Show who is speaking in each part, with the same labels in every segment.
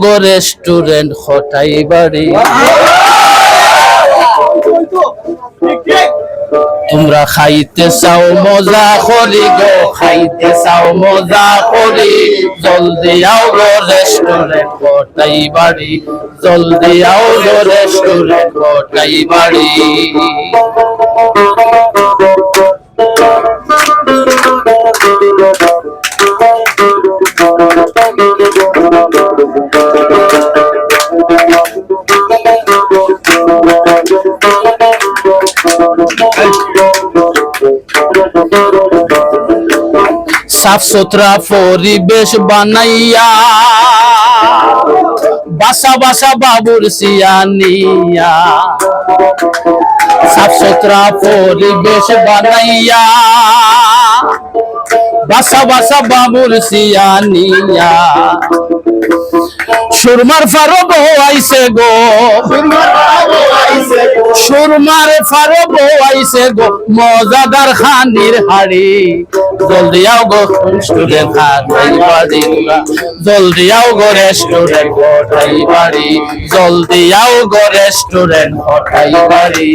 Speaker 1: গো restaurant হটাই বাড়ি। তোমরা খাইতে চাও মজা করি গো, খাইতে চাও মজা করি, জলদি আও গো রেস্টুরেন্ট হটাই বাড়ি, জলদি আও গো রেস্টুরেন্ট হটাই বাড়ি। সাফ সুতরা পরিবেশ বানাইয়া বাসা বাসা বাবুর সিয়ানিয়া, সাফ সুতরা পরিবেশ বানাইয়া বাসা বাসা বাবুর সিয়ানিয়া। সুরমার ফারো বউ আইছে গো, সুরমার ফারো বউ আইছে গো, মজাদার খানির হাড়ি, জলদি আও গো রেস্টুরেন্ট হটাই বাড়ি, জলদি আও গো রেস্টুরেন্ট হটাই বাড়ি, জলদি আও গো রেস্টুরেন্ট হটাই বাড়ি।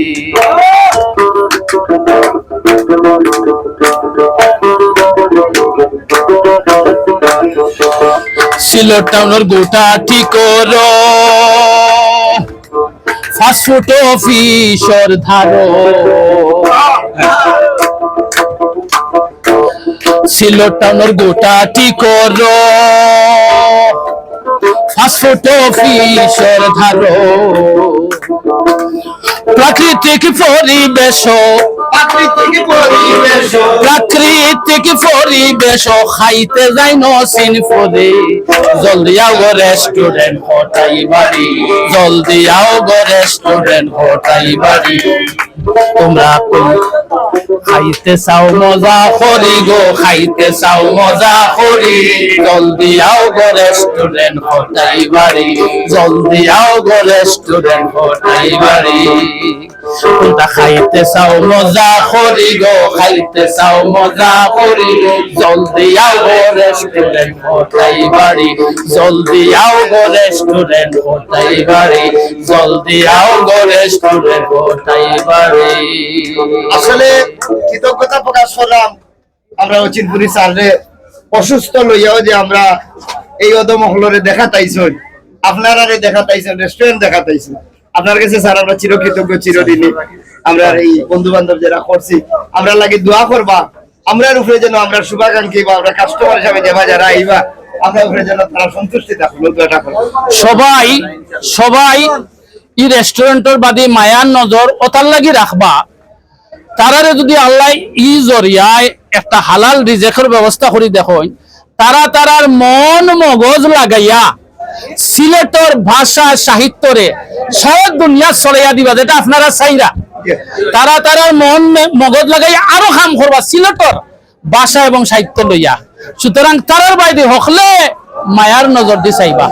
Speaker 1: সিলেট টাউনের গোটা ঠিক করো, ফাস্টফুড অফিসর ধারো, সিলেট টাউনের গোটা ঠিক করো, ফাস্টফুড অফিসর ধারো। প্রাকৃতিক পরিবেশ, প্রাকৃতিক পরিবেশ খাইতে যাই নসিন পরে, জলদি আও গো রেস্টুরেন্ট হটাই বাড়ি, জলদি আও গো রেস্টুরেন্ট হটাই বাড়ি। তোমরা খাইতে চাও মজা করি গো, খাইতে চাও মজা করি, জলদি আও গো রেস্টুরেন্ট হটাই বাড়ি, জলদি আও গো রেস্টুরেন্ট হটাই বাড়ি। তোমরা খাইতে চাও মজা করি গো, খাইতে চাও মজা করি, জলদি আও গো রেস্টুরেন্ট হটাই বাড়ি, জলদি আও গো রেস্টুরেন্ট হটাই বাড়ি, জলদি আও গো রেস্টুরেন্ট হটাই বাড়ি।
Speaker 2: আসলে কৃতজ্ঞতা প্রকাশ করলাম আমরা অচিনপুরি স্যারে অসুস্থ লইয়াও যে আমরা এই অদমহলরে দেখা তাইছেন, আপনারা দেখা তাইছেন, রেস্টুরেন্ট দেখা তাইছেন। আপনার কাছে স্যার আমরা চিরকৃতজ্ঞ, চিরদিনই। আমরা এই বন্ধু বান্ধব যারা করছি আমরা লাগে দোয়া করবা, আমরার উপরে যেন আমরা শুভাকাঙ্ক্ষী বা আমরা কাস্টমার হিসাবে যাবা যারা আইবা, আমরা উপরে যেন তারা সন্তুষ্টি থাকলো, দোয়াটা করো।
Speaker 1: সবাই সবাই এই রেস্টুরেন্টের বাদে মায়ার নজর ওতার লাগি রাখবা। তারারে যদি আল্লাহ ই জরিয়ায় একটা হালাল রিজেকের ব্যবস্থা করে দেখেন, তারা তারার মন মগজ লাগাইয়া সিলেটের ভাষা সাহিত্যরে সারা দুনিয়া ছড়াইয়া দিবা, যেটা আপনারা চাইরা। তারা তারার মন মগজ লাগাইয়া আরো কাম করবা সিলেটের ভাষা এবং সাহিত্য লইয়া। সুতরাং তারার বাইরে হকলে মায়ার নজর দি চাইবা।